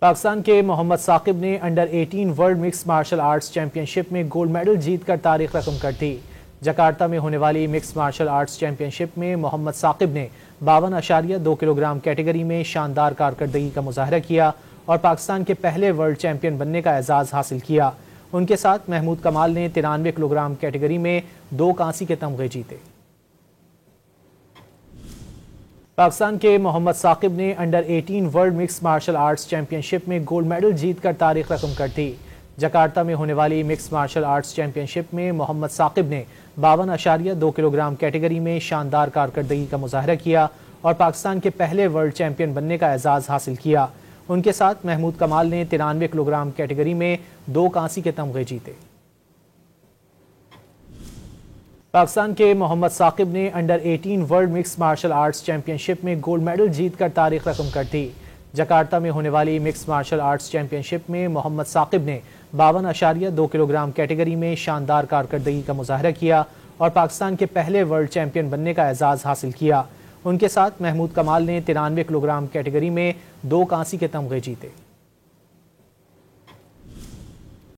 पाकिस्तान के मोहम्मद साकिब ने under 18 world mix martial arts championship में गोल्ड मेडल जीतकर तारीख रकम कर दी। जकार्ता में होने वाली मिक्स मार्शल आर्ट्स चैंपियनशिप में मोहम्मद साकिब ने 52.2 किलोग्राम कैटेगरी में शानदार कारकर्दगी का मुजाहरा किया और पाकिस्तान के पहले वर्ल्ड चैंपियन बनने का एजाज़ हासिल किया। उनके साथ महमूद कमाल ने 93 किलोग्राम कैटेगरी में 2 कांसी के तमगे जीते। पाकिस्तान के मोहम्मद साकिब ने under 18 world mix martial arts championship में गोल्ड मेडल जीतकर तारीख रकम कर दी। जकार्ता में होने वाली मिक्स मार्शल आर्ट्स चैंपियनशिप में मोहम्मद साकिब ने 52.2 किलोग्राम कैटेगरी में शानदार कारकर्दगी का मुजाहरा किया और पाकिस्तान के पहले वर्ल्ड चैंपियन बनने का एजाज़ हासिल किया। उनके साथ महमूद कमाल ने 93 किलोग्राम कैटेगरी में 2 कांसी के तमगे जीते। पाकिस्तान के मोहम्मद साकिब ने under 18 world mix martial arts championship में गोल्ड मेडल जीतकर तारीख रकम कर दी। जकार्ता में होने वाली मिक्स मार्शल आर्ट्स चैंपियनशिप में मोहम्मद साकिब ने 52.2 किलोग्राम कैटेगरी में शानदार कारकर्दगी का मुजाहरा किया और पाकिस्तान के पहले वर्ल्ड चैंपियन बनने का एजाज़ हासिल किया। उनके साथ महमूद कमाल ने 93 किलोग्राम कैटेगरी में 2 कांसी के तमगे जीते।